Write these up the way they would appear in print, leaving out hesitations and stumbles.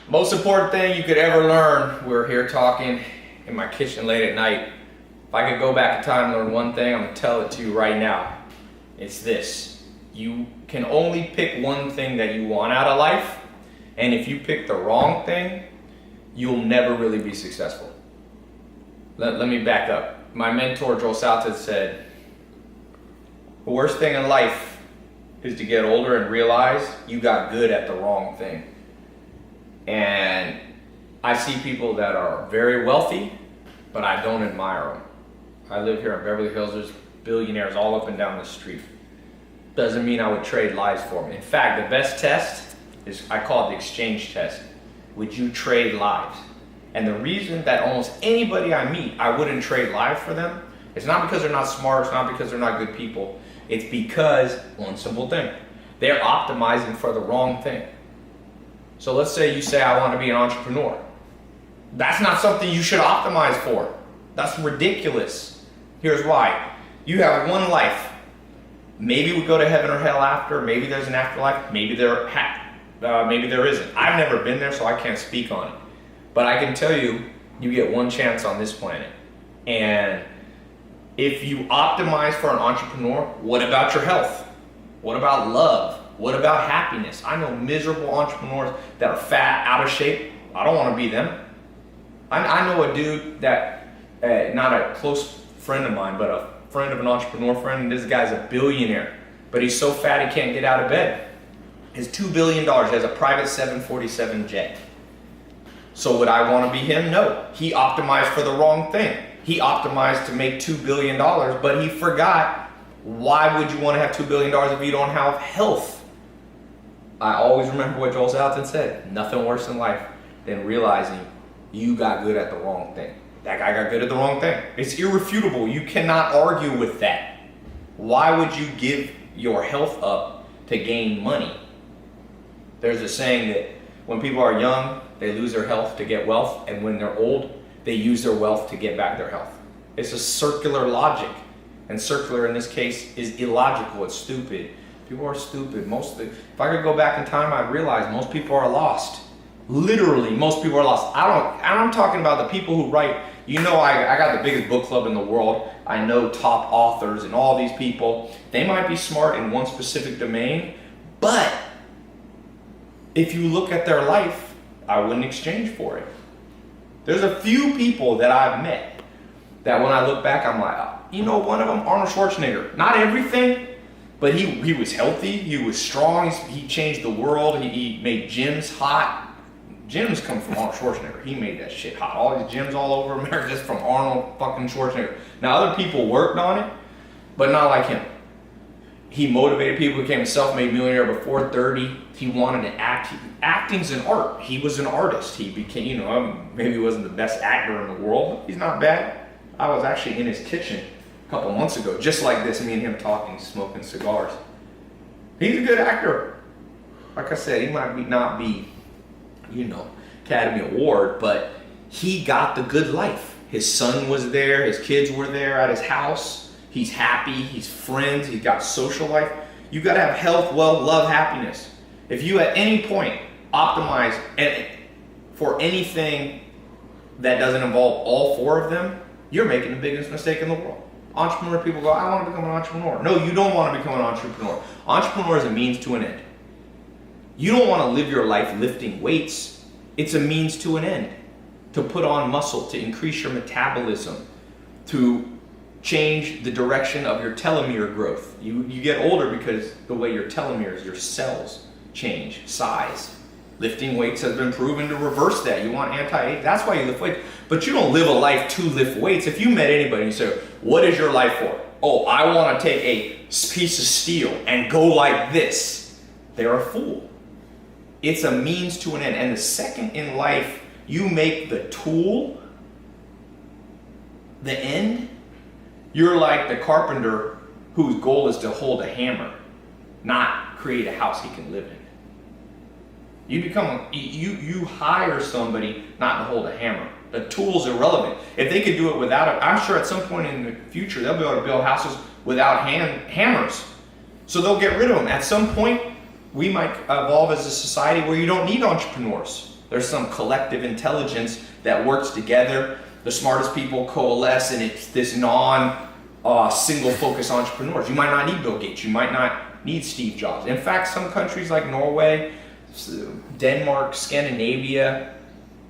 Most important thing you could ever learn, we're here talking in my kitchen late at night. If I could go back in time and learn one thing, I'm gonna tell it to you right now. It's this: you can only pick one thing that you want out of life, and if you pick the wrong thing, you'll never really be successful. Let me back up. My mentor, Joel Salted, said, the worst thing in life is to get older and realize you got good at the wrong thing. And I see people that are very wealthy, but I don't admire them. I live here in Beverly Hills. There's billionaires all up and down the street. Doesn't mean I would trade lives for them. In fact, the best test is, I call it the exchange test. Would you trade lives? And the reason that almost anybody I meet, I wouldn't trade lives for them, it's not because they're not smart, it's not because they're not good people. It's because, one simple thing, they're optimizing for the wrong thing. So let's say you say, I want to be an entrepreneur. That's not something you should optimize for. That's ridiculous. Here's why. You have one life. Maybe we go to heaven or hell after. Maybe there's an afterlife. Maybe there isn't. I've never been there, so I can't speak on it. But I can tell you, you get one chance on this planet. And if you optimize for an entrepreneur, what about your health? What about love? What about happiness? I know miserable entrepreneurs that are fat, out of shape. I don't want to be them. I know a dude that, not a close friend of mine, but a friend of an entrepreneur friend, and this guy's a billionaire, but he's so fat he can't get out of bed. He's $2 billion, he has a private 747 jet. So would I want to be him? No. He optimized for the wrong thing. He optimized to make $2 billion, but he forgot, why would you want to have $2 billion if you don't have health? I always remember what Joel Salatin said, nothing worse in life than realizing you got good at the wrong thing. That guy got good at the wrong thing. It's irrefutable. You cannot argue with that. Why would you give your health up to gain money? There's a saying that when people are young, they lose their health to get wealth, and when they're old, they use their wealth to get back their health. It's a circular logic, and circular in this case is illogical. It's stupid. People are stupid. If I could go back in time, I'd realize most people are lost. Literally, most people are lost. I'm talking about the people who write. You know, I got the biggest book club in the world. I know top authors and all these people. They might be smart in one specific domain, but if you look at their life, I wouldn't exchange for it. There's a few people that I've met that when I look back, I'm like, you know, one of them, Arnold Schwarzenegger. Not everything, but he was healthy, he was strong, he changed the world, he made gyms hot. Gyms come from Arnold Schwarzenegger. He made that shit hot. All these gyms all over America just from Arnold fucking Schwarzenegger. Now other people worked on it, but not like him. He motivated people, became a self-made millionaire before 30. He wanted to act. Acting's an art. He was an artist. He became, you know, maybe he wasn't the best actor in the world, but he's not bad. I was actually in his kitchen a couple months ago, just like this, me and him talking, smoking cigars. He's a good actor. Like I said, he might not be, you know, Academy Award, but he got the good life. His son was there, his kids were there at his house. He's happy, he's friends, he's got social life. You gotta have health, wealth, love, happiness. If you at any point optimize for anything that doesn't involve all four of them, you're making the biggest mistake in the world. Entrepreneur people go, I want to become an entrepreneur. No, you don't want to become an entrepreneur. Entrepreneur is a means to an end. You don't want to live your life lifting weights. It's a means to an end. To put on muscle, to increase your metabolism, to change the direction of your telomere growth. You get older because the way your telomeres, your cells change size. Lifting weights has been proven to reverse that. You want anti-age, that's why you lift weights. But you don't live a life to lift weights. If you met anybody and you say, what is your life for? Oh, I want to take a piece of steel and go like this. They're a fool. It's a means to an end. And the second in life you make the tool the end, you're like the carpenter whose goal is to hold a hammer, not create a house he can live in. You hire somebody not to hold a hammer. The tool's irrelevant. If they could do it without it, I'm sure at some point in the future they'll be able to build houses without hammers. So they'll get rid of them. At some point, we might evolve as a society where you don't need entrepreneurs. There's some collective intelligence that works together. The smartest people coalesce, and it's this single focus entrepreneurs. You might not need Bill Gates. You might not need Steve Jobs. In fact, some countries like Norway, Denmark, Scandinavia,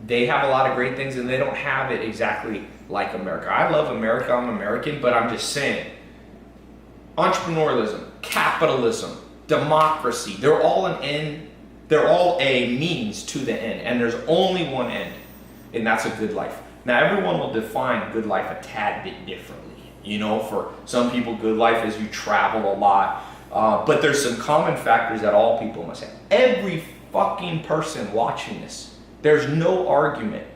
they have a lot of great things, and they don't have it exactly like America. I love America. I'm American, but I'm just saying, entrepreneurialism, capitalism, democracy, they're all an end. They're all a means to the end, and there's only one end, and that's a good life. Now, everyone will define good life a tad bit differently. You know, for some people, good life is you travel a lot, but there's some common factors that all people must have. Every fucking person watching this, there's no argument.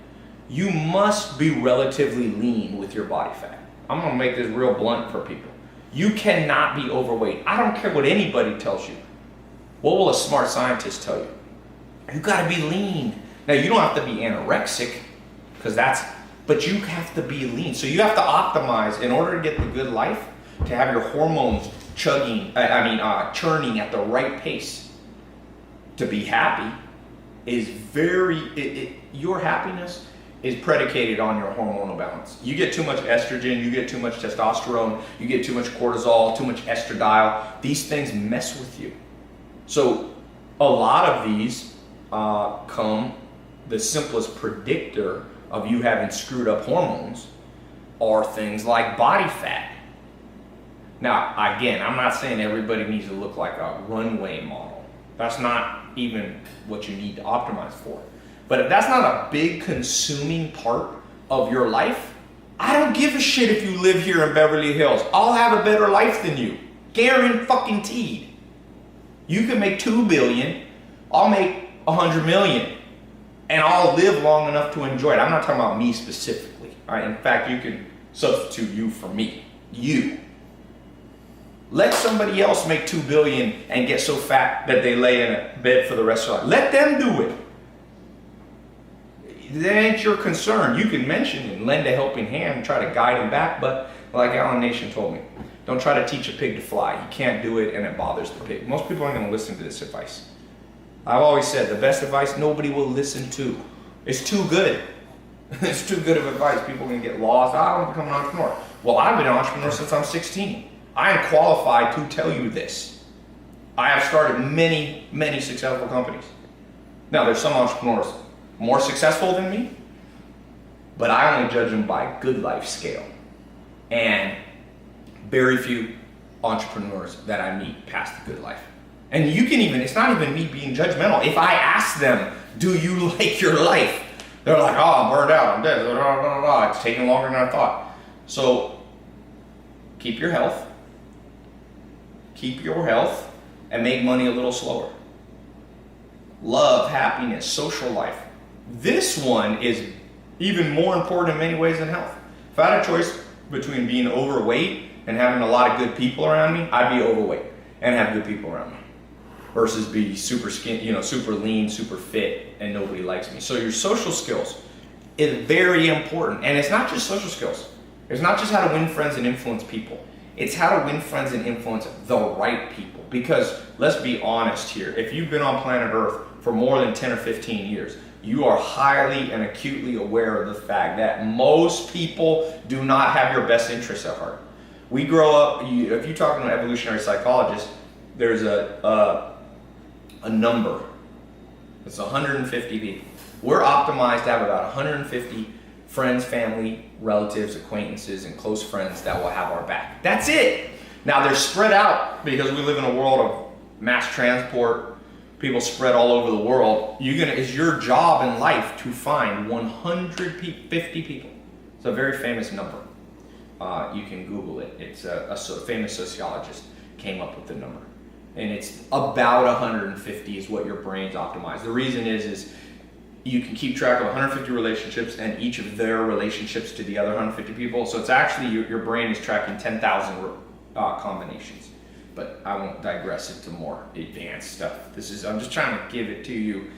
You must be relatively lean with your body fat. I'm gonna make this real blunt for people. You cannot be overweight. I don't care what anybody tells you. What will a smart scientist tell you? You gotta be lean. Now, you don't have to be anorexic, but you have to be lean. So you have to optimize in order to get the good life, to have your hormones churning at the right pace. To be happy is your happiness is predicated on your hormonal balance. You get too much estrogen, you get too much testosterone, you get too much cortisol, too much estradiol. These things mess with you. So a lot of these the simplest predictor of you having screwed up hormones are things like body fat. Now, again, I'm not saying everybody needs to look like a runway model. That's not even what you need to optimize for. But if that's not a big consuming part of your life, I don't give a shit if you live here in Beverly Hills. I'll have a better life than you. Guaranteed. You can make $2 billion, I'll make $100 million. And I'll live long enough to enjoy it. I'm not talking about me specifically. All right? In fact, you can substitute you for me. You. Let somebody else make $2 billion and get so fat that they lay in a bed for the rest of their life. Let them do it. That ain't your concern. You can mention and lend a helping hand and try to guide them back, but like Alan Nation told me, don't try to teach a pig to fly. You can't do it, and it bothers the pig. Most people aren't going to listen to this advice. I've always said the best advice nobody will listen to. It's too good. It's too good of advice. People are going to get lost. I want to become an entrepreneur. Well, I've been an entrepreneur since I'm 16. I am qualified to tell you this. I have started many, many successful companies. Now, there's some entrepreneurs more successful than me, but I only judge them by good life scale. And very few entrepreneurs that I meet past the good life. And you can even, it's not even me being judgmental. If I ask them, do you like your life? They're like, oh, I'm burned out, I'm dead, blah, blah, blah, blah. It's taking longer than I thought. So keep your health, and make money a little slower. Love, happiness, social life. This one is even more important in many ways than health. If I had a choice between being overweight and having a lot of good people around me, I'd be overweight and have good people around me versus be super super lean, super fit, and nobody likes me. So your social skills is very important. And it's not just social skills. It's not just how to win friends and influence people. It's how to win friends and influence the right people. Because let's be honest here, if you've been on planet Earth for more than 10 or 15 years, you are highly and acutely aware of the fact that most people do not have your best interests at heart. We grow up, if you're talking to an evolutionary psychologist, there's a number. It's 150 people. We're optimized to have about 150 friends, family, relatives, acquaintances, and close friends that will have our back. That's it. Now they're spread out because we live in a world of mass transport. People spread all over the world. It's your job in life to find 150 people. It's a very famous number. You can Google it. It's a famous sociologist came up with the number. And it's about 150 is what your brain's optimized. The reason is you can keep track of 150 relationships and each of their relationships to the other 150 people. So it's actually, your brain is tracking 10,000 combinations. But I won't digress into more advanced stuff. I'm just trying to give it to you.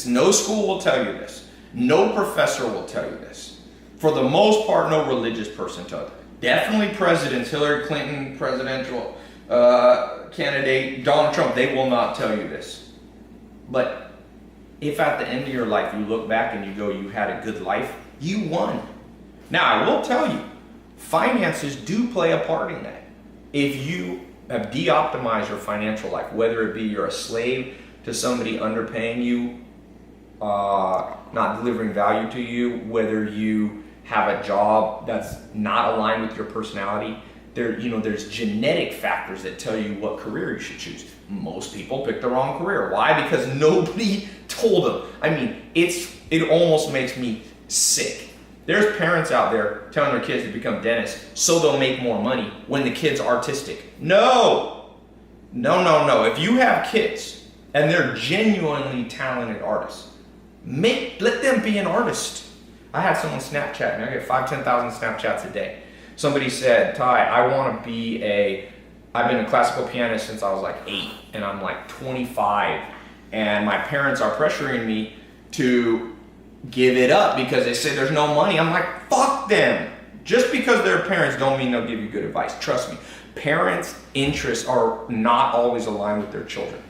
No school will tell you this. No professor will tell you this. For the most part, no religious person tells you. Definitely presidents, Hillary Clinton, presidential candidate, Donald Trump, they will not tell you this. But if at the end of your life you look back and you go, you had a good life, you won. Now, I will tell you, finances do play a part in that. If you have de-optimized your financial life, whether it be you're a slave to somebody underpaying you, not delivering value to you, whether you have a job that's not aligned with your personality, there's genetic factors that tell you what career you should choose. Most people pick the wrong career. Why? Because nobody told them. I mean, it almost makes me sick. There's parents out there telling their kids to become dentists so they'll make more money when the kid's artistic. No. If you have kids and they're genuinely talented artists, let them be an artist. I had someone Snapchat me. I get 5,000 to 10,000 Snapchats a day. Somebody said, Tai, I've been a classical pianist since I was like 8 and I'm like 25 and my parents are pressuring me to give it up because they say there's no money. I'm like, fuck them. Just because they're parents don't mean they'll give you good advice. Trust me. Parents' interests are not always aligned with their children.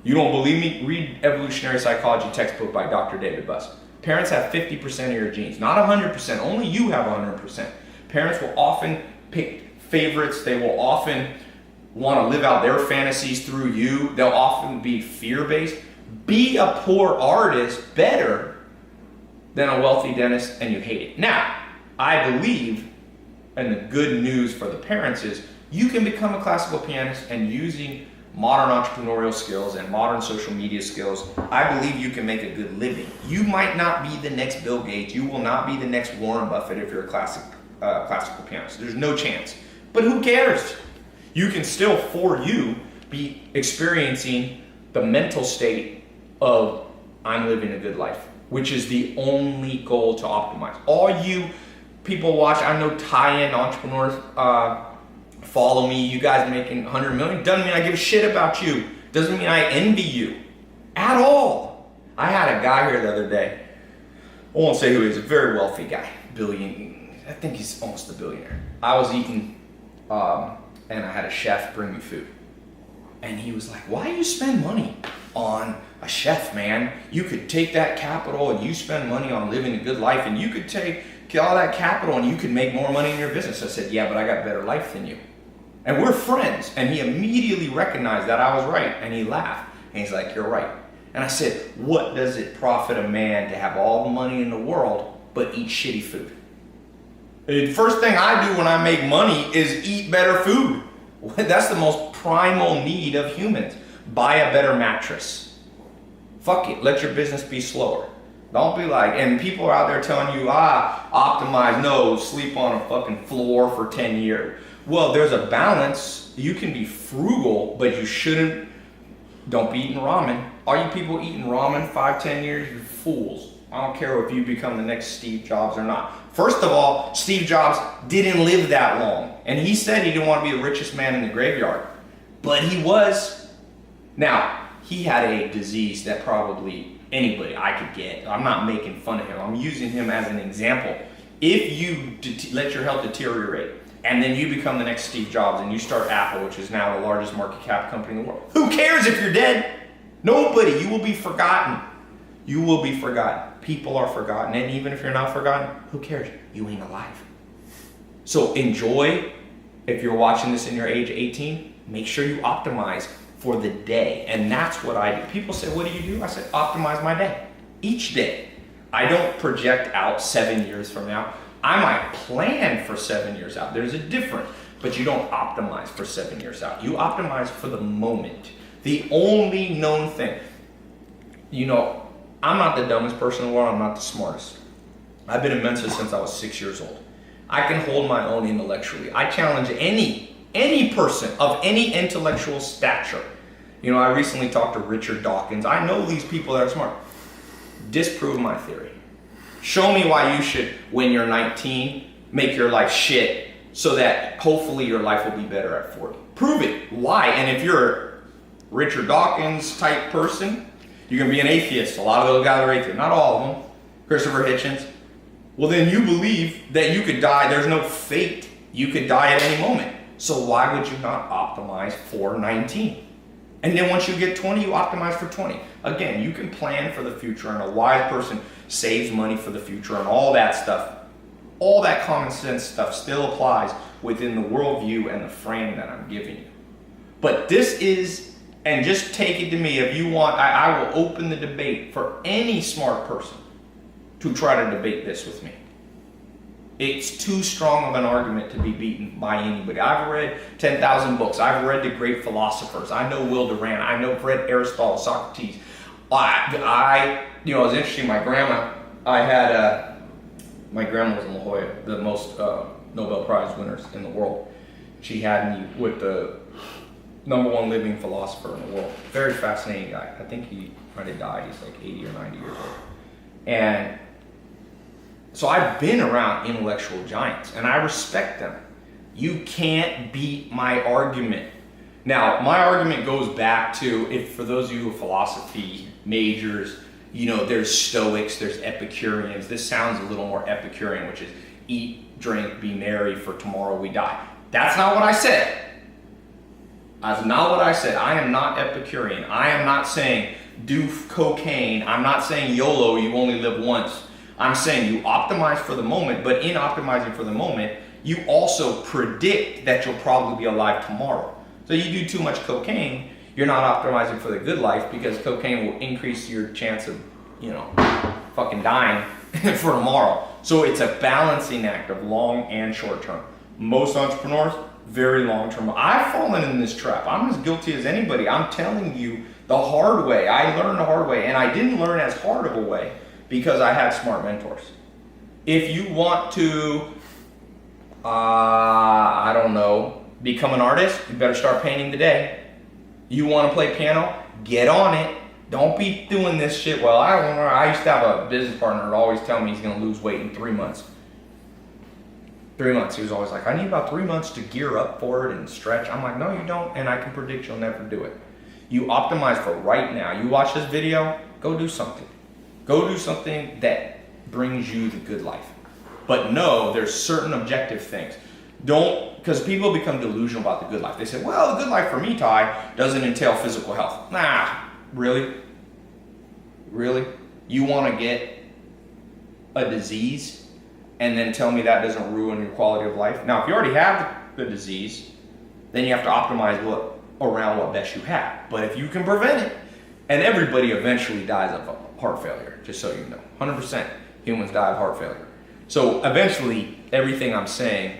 You don't believe me? Read Evolutionary Psychology textbook by Dr. David Buss. Parents have 50% of your genes, not 100%. Only you have 100%. Parents will often pick favorites. They will often want to live out their fantasies through you. They'll often be fear-based. Be a poor artist better than a wealthy dentist and you hate it. Now, I believe, and the good news for the parents is, you can become a classical pianist and using modern entrepreneurial skills and modern social media skills, I believe you can make a good living. You might not be the next Bill Gates. You will not be the next Warren Buffett if you're a classical pianist. There's no chance. But who cares? You can still, for you, be experiencing the mental state of I'm living a good life, which is the only goal to optimize. All you people watch, I know tie-in entrepreneurs, follow me, you guys making 100 million, doesn't mean I give a shit about you. Doesn't mean I envy you at all. I had a guy here the other day, I won't say who he is, a very wealthy guy, I think he's almost a billionaire. I was eating, and I had a chef bring me food. And he was like, why do you spend money on a chef, man? You could take that capital and you spend money on living a good life and you could take all that capital and you could make more money in your business. I said, yeah, but I got better life than you. And we're friends. And he immediately recognized that I was right. And he laughed. And he's like, you're right. And I said, what does it profit a man to have all the money in the world but eat shitty food? The first thing I do when I make money is eat better food. That's the most primal need of humans. Buy a better mattress. Fuck it. Let your business be slower. Don't be like, and people are out there telling you, optimize, no, sleep on a fucking floor for 10 years. Well, there's a balance. You can be frugal, but you shouldn't, don't be eating ramen. All you people eating ramen 5-10 years, you're fools. I don't care if you become the next Steve Jobs or not. First of all, Steve Jobs didn't live that long. And he said he didn't want to be the richest man in the graveyard. But he was. Now, he had a disease that probably anybody I could get. I'm not making fun of him. I'm using him as an example. If you let your health deteriorate and then you become the next Steve Jobs and you start Apple, which is now the largest market cap company in the world, who cares if you're dead? Nobody. You will be forgotten. You will be forgotten. People are forgotten. And even if you're not forgotten, who cares? You ain't alive. So enjoy. If you're watching this in your age 18, make sure you optimize for the day. And that's what I do. People say, what do? I said, optimize my day. Each day. I don't project out 7 years from now. I might plan for 7 years out. There's a difference. But you don't optimize for 7 years out. You optimize for the moment. The only known thing. I'm not the dumbest person in the world. I'm not the smartest. I've been a mentor since I was 6 years old. I can hold my own intellectually. I challenge any person of any intellectual stature. I recently talked to Richard Dawkins. I know these people that are smart. Disprove my theory. Show me why you should, when you're 19, make your life shit so that hopefully your life will be better at 40. Prove it. Why? And if you're a Richard Dawkins type person, you're going to be an atheist. A lot of those guys are atheists. Not all of them. Christopher Hitchens. Well, then you believe that you could die. There's no fate. You could die at any moment. So why would you not optimize for 19? And then once you get 20, you optimize for 20. Again, you can plan for the future, and a wise person saves money for the future and all that stuff. All that common sense stuff still applies within the worldview and the frame that I'm giving you. But this is, and just take it to me if you want, I will open the debate for any smart person to try to debate this with me. It's too strong of an argument to be beaten by anybody. I've read 10,000 books. I've read the great philosophers. I know Will Durant. I've read Aristotle, Socrates. It was interesting. My grandma was in La Jolla, the most Nobel Prize winners in the world. She had me with the #1 living philosopher in the world. Very fascinating guy. I think he might have died. He's like 80 or 90 years old. And so I've been around intellectual giants, and I respect them. You can't beat my argument. Now, my argument goes back to, if for those of you who are philosophy majors, there's Stoics, there's Epicureans. This sounds a little more Epicurean, which is eat, drink, be merry, for tomorrow we die. That's not what I said. That's not what I said. I am not Epicurean. I am not saying do cocaine. I'm not saying YOLO, you only live once. I'm saying you optimize for the moment, but in optimizing for the moment, you also predict that you'll probably be alive tomorrow. So you do too much cocaine, you're not optimizing for the good life, because cocaine will increase your chance of, fucking dying for tomorrow. So it's a balancing act of long and short term. Most entrepreneurs, very long term. I've fallen in this trap. I'm as guilty as anybody. I'm telling you the hard way. I learned the hard way, and I didn't learn as hard of a way because I had smart mentors. If you want to, become an artist, you better start painting today. You want to play piano? Get on it. Don't be doing this shit. Well, I used to have a business partner that always tell me he's going to lose weight in 3 months. 3 months. He was always like, I need about 3 months to gear up for it and stretch. I'm like, no, you don't, and I can predict you'll never do it. You optimize for right now. You watch this video, go do something. Go do something that brings you the good life. But no, there's certain objective things. Because people become delusional about the good life. They say, well, the good life for me, Tai, doesn't entail physical health. Nah, really? Really? You want to get a disease and then tell me that doesn't ruin your quality of life? Now, if you already have the disease, then you have to optimize around what best you have. But if you can prevent it, and everybody eventually dies of heart failure, just so you know. 100% humans die of heart failure. So eventually, everything I'm saying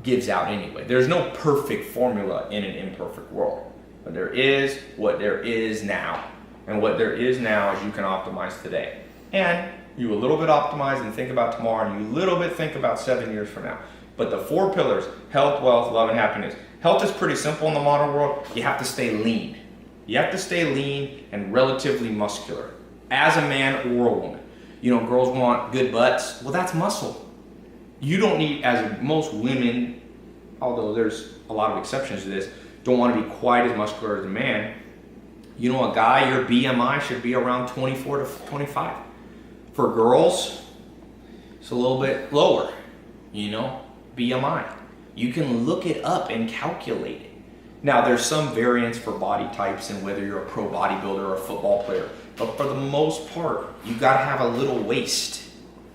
gives out anyway. There's no perfect formula in an imperfect world. But there is what there is now. And what there is now is you can optimize today. And you a little bit optimize and think about tomorrow, and you a little bit think about 7 years from now. But the 4 pillars, health, wealth, love, and happiness. Health is pretty simple in the modern world. You have to stay lean. You have to stay lean and relatively muscular as a man or a woman. Girls want good butts. Well, that's muscle. You don't need, as most women, although there's a lot of exceptions to this, don't want to be quite as muscular as a man. A guy, your BMI should be around 24 to 25. For girls, it's a little bit lower, BMI. You can look it up and calculate it. Now, there's some variance for body types and whether you're a pro bodybuilder or a football player, but for the most part, you gotta have a little waist.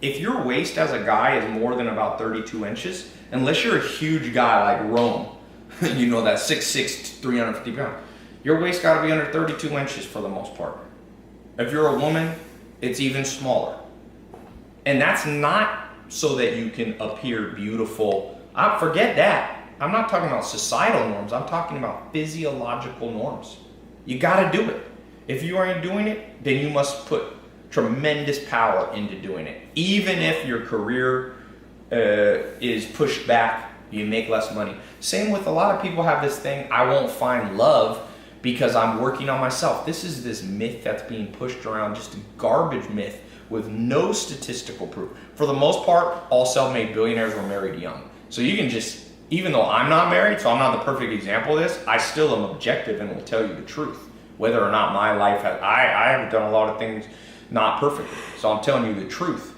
If your waist as a guy is more than about 32 inches, unless you're a huge guy like Rome, that 6'6", 350 pounds, your waist gotta be under 32 inches for the most part. If you're a woman, it's even smaller. And that's not so that you can appear beautiful. Forget that. I'm not talking about societal norms. I'm talking about physiological norms. You gotta do it. If you aren't doing it, then you must put tremendous power into doing it. Even if your career is pushed back, you make less money. Same with a lot of people have this thing, I won't find love because I'm working on myself. This is this myth that's being pushed around, just a garbage myth with no statistical proof. For the most part, all self-made billionaires were married young. So you can just, even though I'm not married, so I'm not the perfect example of this, I still am objective and will tell you the truth. Whether or not my life has, I haven't done a lot of things not perfectly. So I'm telling you the truth.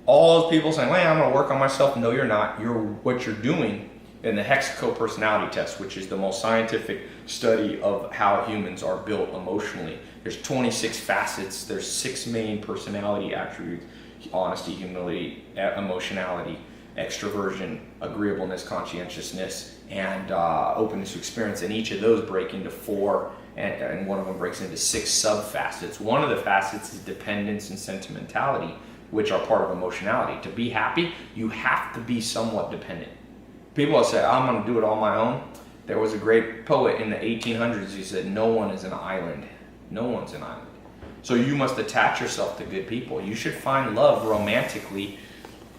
All those people saying, well, I'm gonna work on myself. No, you're not. What you're doing in the Hexaco personality test, which is the most scientific study of how humans are built emotionally. There's 26 facets. There's 6 main personality attributes: honesty, humility, emotionality, extroversion, agreeableness, conscientiousness, and openness to experience. And each of those break into 4, and one of them breaks into 6 sub-facets. One of the facets is dependence and sentimentality, which are part of emotionality. To be happy, you have to be somewhat dependent. People will say, I'm going to do it on my own. There was a great poet in the 1800s who said, no one is an island. No one's an island. So you must attach yourself to good people. You should find love romantically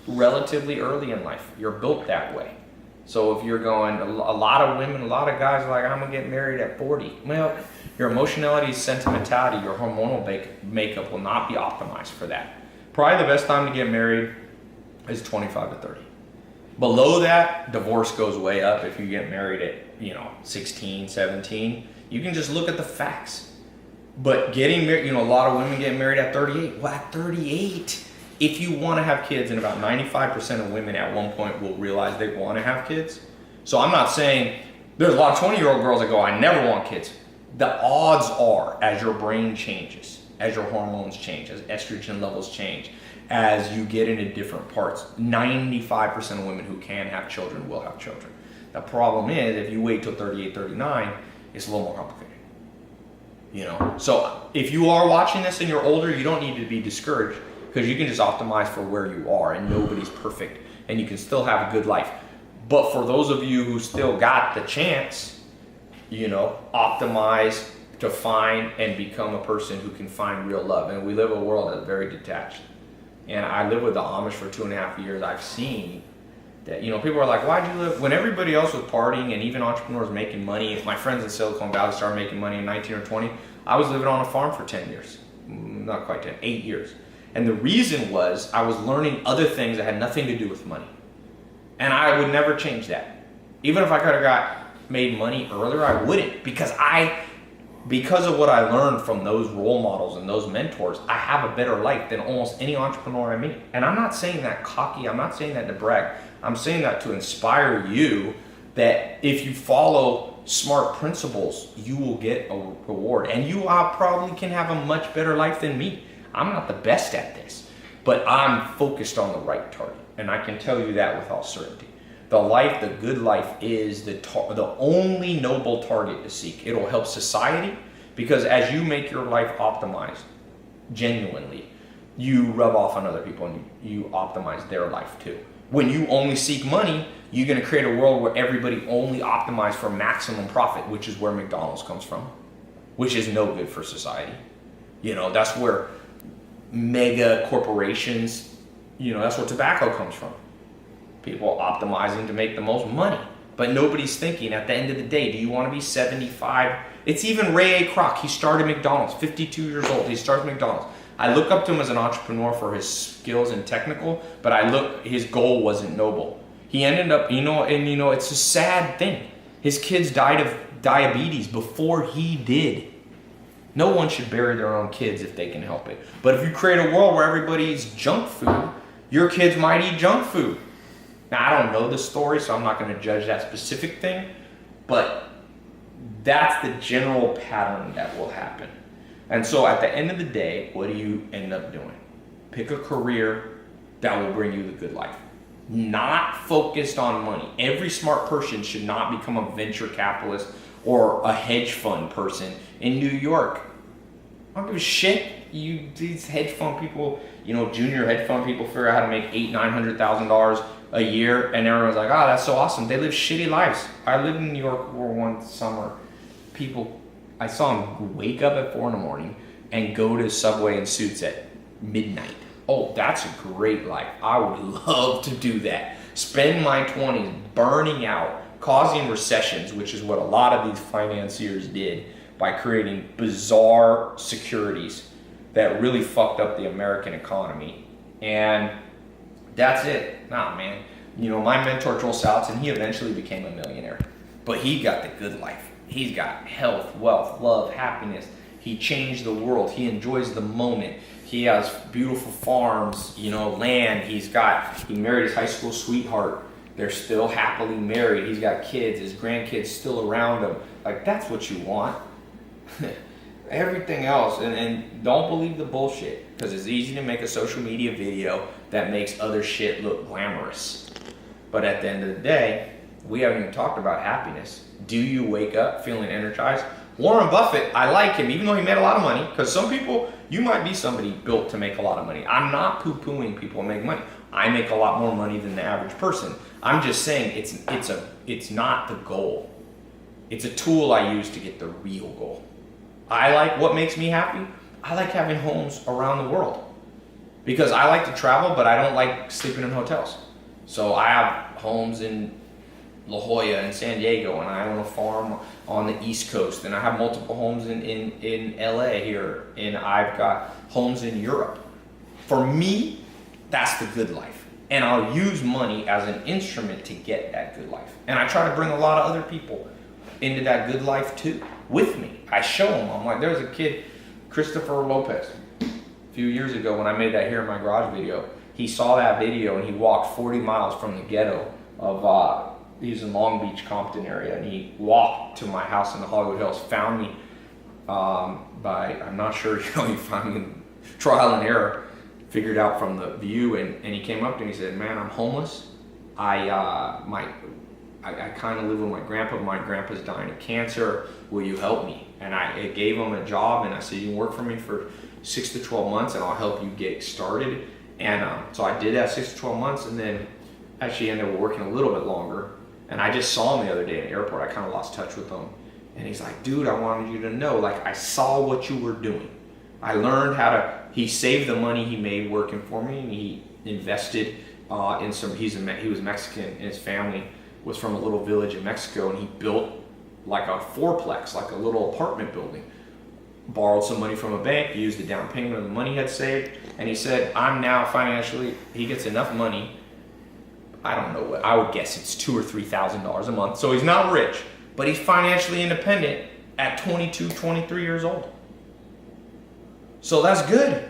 relatively early in life. You're built that way. So if you're going, a lot of women, a lot of guys are like, I'm going to get married at 40. Well, your emotionality, sentimentality, your hormonal makeup will not be optimized for that. Probably the best time to get married is 25 to 30. Below that, divorce goes way up if you get married at 16, 17. You can just look at the facts. But getting married, a lot of women get married at 38. Well, at 38, if you want to have kids, and about 95% of women at one point will realize they want to have kids. So I'm not saying, there's a lot of 20-year-old girls that go, I never want kids. The odds are, as your brain changes, as your hormones change, as estrogen levels change, as you get into different parts, 95% of women who can have children will have children. The problem is, if you wait till 38, 39, it's a little more complicated. So if you are watching this and you're older, you don't need to be discouraged, because you can just optimize for where you are, and nobody's perfect, and you can still have a good life. But for those of you who still got the chance, optimize to find and become a person who can find real love. And we live in a world that's very detached. And I lived with the Amish for 2.5 years. I've seen that, people are like, why'd you live? When everybody else was partying and even entrepreneurs making money, my friends in Silicon Valley started making money in 19 or 20, I was living on a farm for 10 years. Not quite 10, 8 years. And the reason was I was learning other things that had nothing to do with money. And I would never change that. Even if I could have made money earlier, I wouldn't, because of what I learned from those role models and those mentors, I have a better life than almost any entrepreneur I meet. And I'm not saying that cocky, I'm not saying that to brag. I'm saying that to inspire you that if you follow smart principles, you will get a reward. And you probably can have a much better life than me. I'm not the best at this, but I'm focused on the right target. And I can tell you that with all certainty. The good life is the only noble target to seek. It'll help society, because as you make your life optimized, genuinely, you rub off on other people and you optimize their life too. When you only seek money, you're going to create a world where everybody only optimizes for maximum profit, which is where McDonald's comes from, which is no good for society. That's where mega corporations, that's where tobacco comes from. People optimizing to make the most money. But nobody's thinking, at the end of the day, do you want to be 75? It's even Ray A. Kroc. He started McDonald's, 52 years old. He started McDonald's. I look up to him as an entrepreneur for his skills and technical, but his goal wasn't noble. He ended up, it's a sad thing. His kids died of diabetes before he did. No one should bury their own kids if they can help it. But if you create a world where everybody eats junk food, your kids might eat junk food. Now, I don't know the story, so I'm not going to judge that specific thing, but that's the general pattern that will happen. And so at the end of the day, what do you end up doing? Pick a career that will bring you the good life. Not focused on money. Every smart person should not become a venture capitalist or a hedge fund person in New York. I don't give a shit. These hedge fund people, junior hedge fund people figure out how to make $800,000-$900,000 a year, and everyone's like, oh, that's so awesome. They live shitty lives. I lived in New York one summer. I saw them wake up at 4 a.m. and go to Subway in suits at midnight. Oh, that's a great life. I would love to do that. Spend my 20s burning out, causing recessions, which is what a lot of these financiers did by creating bizarre securities that really fucked up the American economy. And that's it. Nah, man. My mentor, Joel Salatin, he eventually became a millionaire. But he got the good life. He's got health, wealth, love, happiness. He changed the world. He enjoys the moment. He has beautiful farms, land. He married his high school sweetheart. They're still happily married. He's got kids. His grandkids still around him. Like, that's what you want. Everything else, and don't believe the bullshit, because it's easy to make a social media video that makes other shit look glamorous. But at the end of the day, we haven't even talked about happiness. Do you wake up feeling energized? Warren Buffett, I like him, even though he made a lot of money, because some people, you might be somebody built to make a lot of money. I'm not poo-pooing people who make money. I make a lot more money than the average person. I'm just saying it's not the goal. It's a tool I use to get the real goal. I like what makes me happy. I like having homes around the world because I like to travel, but I don't like sleeping in hotels. So I have homes in La Jolla and San Diego, and I own a farm on the East Coast, and I have multiple homes in LA here, and I've got homes in Europe. For me, that's the good life. And I'll use money as an instrument to get that good life. And I try to bring a lot of other people into that good life too, with me. I show them. I'm like, there's a kid, Christopher Lopez, a few years ago when I made that Here in My Garage video. He saw that video and he walked 40 miles from the ghetto of, he's in Long Beach, Compton area, and he walked to my house in the Hollywood Hills, found me I'm not sure, he found me trial and error, figured out from the view, and he came up to me and he said, man, I'm homeless. I kind of live with my grandpa. My grandpa's dying of cancer. Will you help me? And I gave him a job, and I said, you can work for me for 6 to 12 months, and I'll help you get started. And so I did that 6 to 12 months, and then actually ended up working a little bit longer. And I just saw him the other day in the airport. I kind of lost touch with him. And he's like, dude, I wanted you to know, like, I saw what you were doing. I learned how to, he saved the money he made working for me, and he invested in some, he was Mexican, and his family was from a little village in Mexico, and he built like a fourplex, like a little apartment building. Borrowed some money from a bank, used the down payment of the money he had saved, and he said, I'm now financially, he gets enough money, I don't know what, I would guess it's $2,000 or $3,000 a month, so he's not rich, but he's financially independent at 22, 23 years old. So that's good.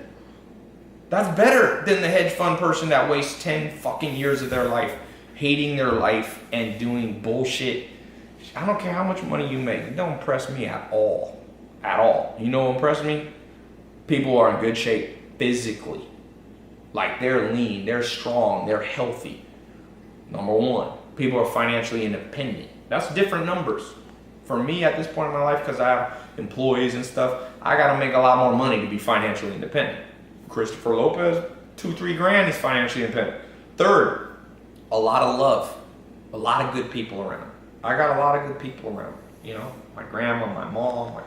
That's better than the hedge fund person that wastes 10 fucking years of their life hating their life and doing bullshit. I don't care how much money you make. It don't impress me at all. At all. You know what impresses me? People are in good shape physically. Like, they're lean, they're strong, they're healthy. Number one, people are financially independent. That's different numbers. For me at this point in my life, because I have employees and stuff, I gotta make a lot more money to be financially independent. Christopher Lopez, $2-3 he's financially independent. Third, a lot of love, a lot of good people around. I got a lot of good people around. You know, my grandma, my mom,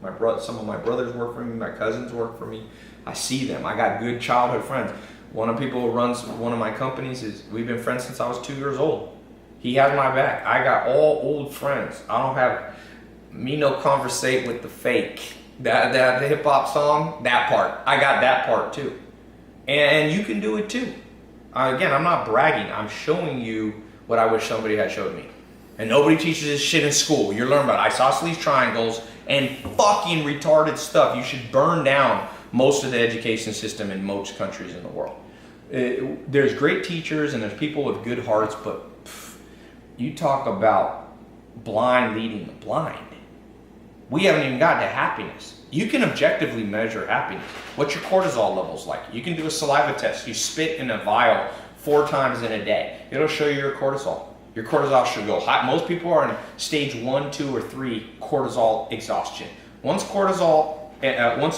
my brother. Some of my brothers work for me. My cousins work for me. I see them. I got good childhood friends. One of the people who runs one of my companies we've been friends since I was 2 years old. He has my back. I got all old friends. I don't have me no conversate with the fake. That the hip hop song, that part. I got that part too. And you can do it too. Again, I'm not bragging. I'm showing you what I wish somebody had showed me. And nobody teaches this shit in school. You're learning about isosceles triangles and fucking retarded stuff. You should burn down most of the education system in most countries in the world. There's great teachers and there's people with good hearts, but you talk about blind leading the blind. We haven't even gotten to happiness. You can objectively measure happiness. What's your cortisol levels like? You can do a saliva test. You spit in a vial 4 times in a day. It'll show you your cortisol. Your cortisol should go high. Most people are in stage 1, 2, or 3 cortisol exhaustion. Once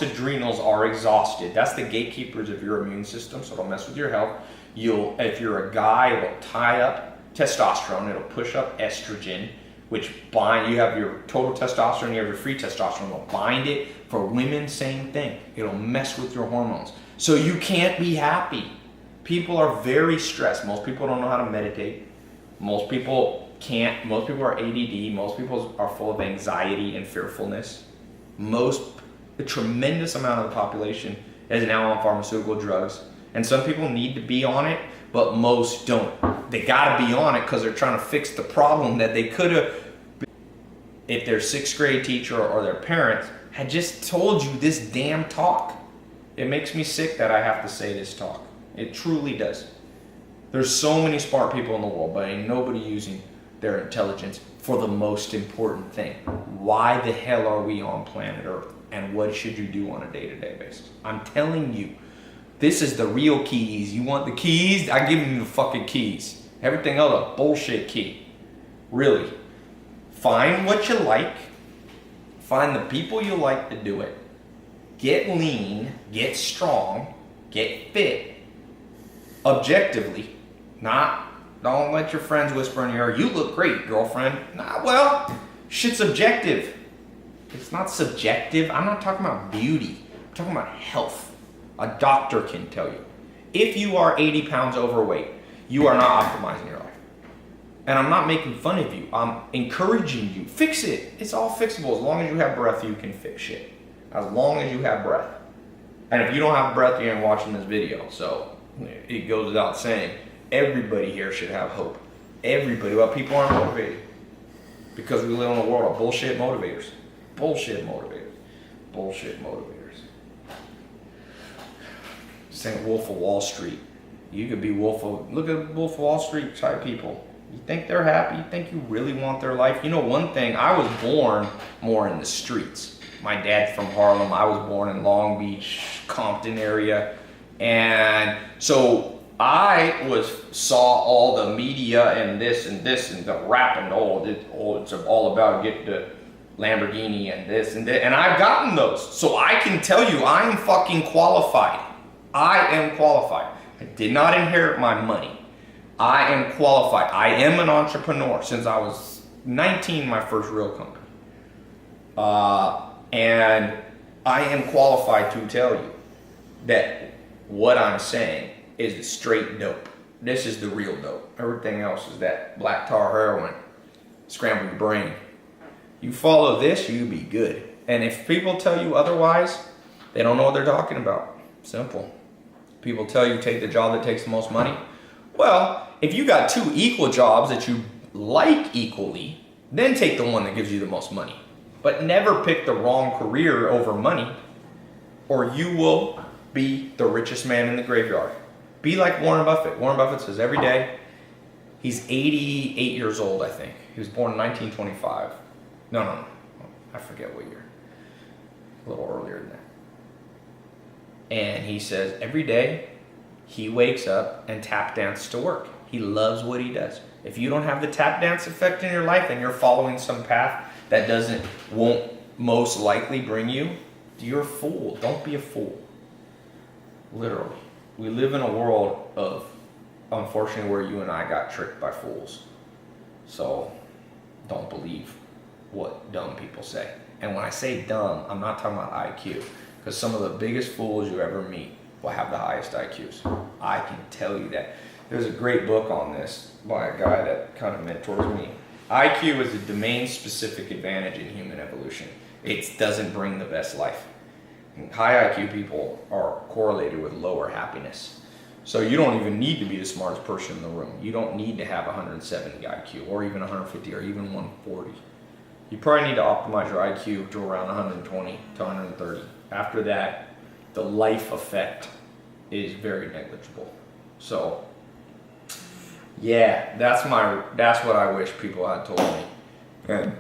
adrenals are exhausted, that's the gatekeepers of your immune system, so it'll mess with your health. If you're a guy, it'll tie up testosterone, it'll push up estrogen, which you have your total testosterone, you have your free testosterone, it'll bind it. For women, same thing. It'll mess with your hormones. So you can't be happy. People are very stressed. Most people don't know how to meditate. Most people can't. Most people are ADD. Most people are full of anxiety and fearfulness. A tremendous amount of the population is now on pharmaceutical drugs. And some people need to be on it, but most don't. They gotta be on it because they're trying to fix the problem that they could have, if their 6th grade teacher or their parents had just told you this damn talk. It makes me sick that I have to say this talk. It truly does. There's so many smart people in the world, but ain't nobody using their intelligence for the most important thing. Why the hell are we on planet Earth? And what should you do on a day-to-day basis? I'm telling you, this is the real keys. You want the keys? I give you the fucking keys. Everything else a bullshit key. Really. Find what you like. Find the people you like to do it. Get lean, get strong, get fit. Objectively. Don't let your friends whisper in your ear, you look great, girlfriend. Nah, well, shit's objective. It's not subjective. I'm not talking about beauty. I'm talking about health. A doctor can tell you. If you are 80 pounds overweight, you are not optimizing your life. And I'm not making fun of you. I'm encouraging you. Fix it. It's all fixable. As long as you have breath, you can fix shit. As long as you have breath. And if you don't have breath, you ain't watching this video. So it goes without saying, everybody here should have hope. Everybody. Well, people aren't motivated. Because we live in a world of bullshit motivators. Bullshit motivators. Bullshit motivators. Saying Wolf of Wall Street. You could be look at Wolf of Wall Street type people. You think they're happy? You think you really want their life? You know one thing, I was born more in the streets. My dad's from Harlem. I was born in Long Beach, Compton area. And so I saw all the media and this and the rap and it's all about get the Lamborghini and this and that. And I've gotten those. So I can tell you I am fucking qualified. I am qualified. I did not inherit my money. I am qualified. I am an entrepreneur since I was 19, my first real company. And I am qualified to tell you that what I'm saying is the straight dope. This is the real dope. Everything else is that black tar heroin, scramble your brain. You follow this, you be good. And if people tell you otherwise, they don't know what they're talking about. Simple. People tell you take the job that takes the most money. Well, if you got two equal jobs that you like equally, then take the one that gives you the most money. But never pick the wrong career over money, or you will be the richest man in the graveyard. Be like Warren Buffett. Warren Buffett says every day, he's 88 years old, I think. He was born in 1925. No. I forget what year. A little earlier than that. And he says every day he wakes up and tap dances to work. He loves what he does. If you don't have the tap dance effect in your life and you're following some path that won't most likely bring you, you're a fool. Don't be a fool. Literally. We live in a world of, unfortunately, where you and I got tricked by fools. So don't believe what dumb people say. And when I say dumb, I'm not talking about IQ. Because some of the biggest fools you ever meet will have the highest IQs. I can tell you that. There's a great book on this by a guy that kind of mentors me. IQ is a domain-specific advantage in human evolution. It doesn't bring the best life. And high IQ people are correlated with lower happiness. So you don't even need to be the smartest person in the room. You don't need to have 170 IQ or even 150 or even 140. You probably need to optimize your IQ to around 120 to 130. After that, the life effect is very negligible. So, yeah, that's what I wish people had told me. And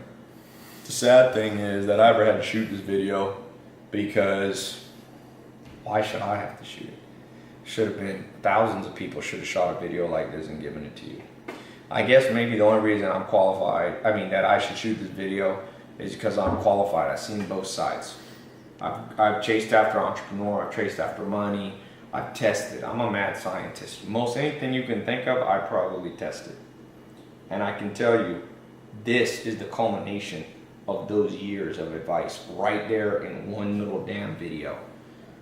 the sad thing is that I ever had to shoot this video because why should I have to shoot it? Should have been thousands of people should have shot a video like this and given it to you. I guess maybe the only reason I'm qualified, that I should shoot this video is because I'm qualified. I've seen both sides. I've chased after entrepreneur, I've chased after money, I've tested. I'm a mad scientist. Most anything you can think of, I probably tested. And I can tell you, this is the culmination of those years of advice right there in one little damn video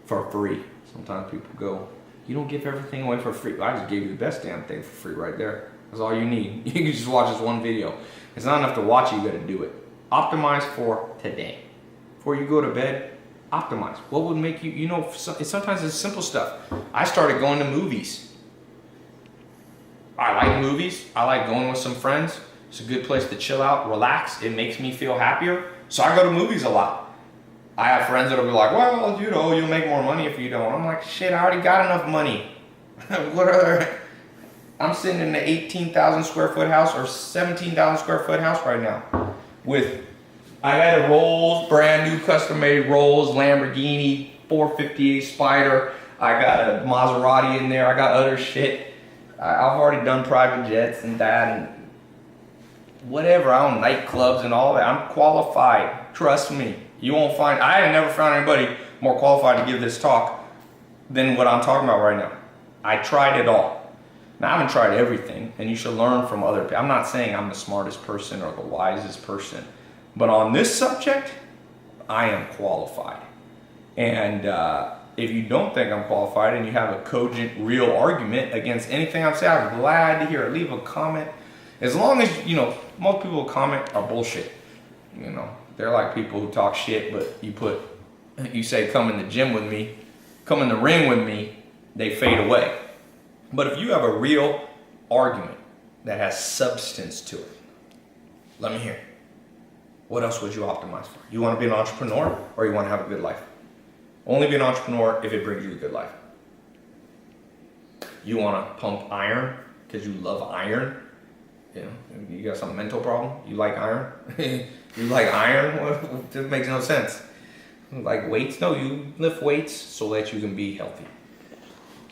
for free. Sometimes people go, you don't give everything away for free. I just gave you the best damn thing for free right there. That's all you need. You can just watch this one video. It's not enough to watch it, you gotta do it. Optimize for today. Before you go to bed, optimize. What would make you, sometimes it's simple stuff. I started going to movies. I like movies. I like going with some friends. It's a good place to chill out, relax. It makes me feel happier. So I go to movies a lot. I have friends that'll be like, well, you'll make more money if you don't. I'm like, shit, I already got enough money. I'm sitting in an 18,000 square foot house or 17,000 square foot house right now with, I got a Rolls, brand new custom made Rolls, Lamborghini, 458 Spider. I got a Maserati in there. I got other shit. I've already done private jets and that and whatever. I own nightclubs and all that. I'm qualified. Trust me. You won't find, I have never found anybody more qualified to give this talk than what I'm talking about right now. I tried it all. Now, I haven't tried everything, and you should learn from other people. I'm not saying I'm the smartest person or the wisest person, but on this subject, I am qualified. And if you don't think I'm qualified and you have a cogent, real argument against anything I'm saying, I'm glad to hear it. Leave a comment. As long as, you know, most people who comment are bullshit. You know, they're like people who talk shit, but you say, come in the gym with me, come in the ring with me, they fade away. But if you have a real argument that has substance to it, let me hear it. What else would you optimize for? You want to be an entrepreneur or you want to have a good life? Only be an entrepreneur if it brings you a good life. You want to pump iron because you love iron? You know, you got some mental problem? You like iron? You like iron? Well, it makes no sense. Like weights? No, you lift weights so that you can be healthy.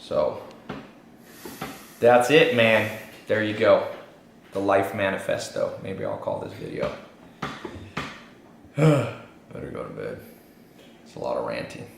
So, that's it, man. There you go. The Life Manifesto. Maybe I'll call this video. Better go to bed. It's a lot of ranting.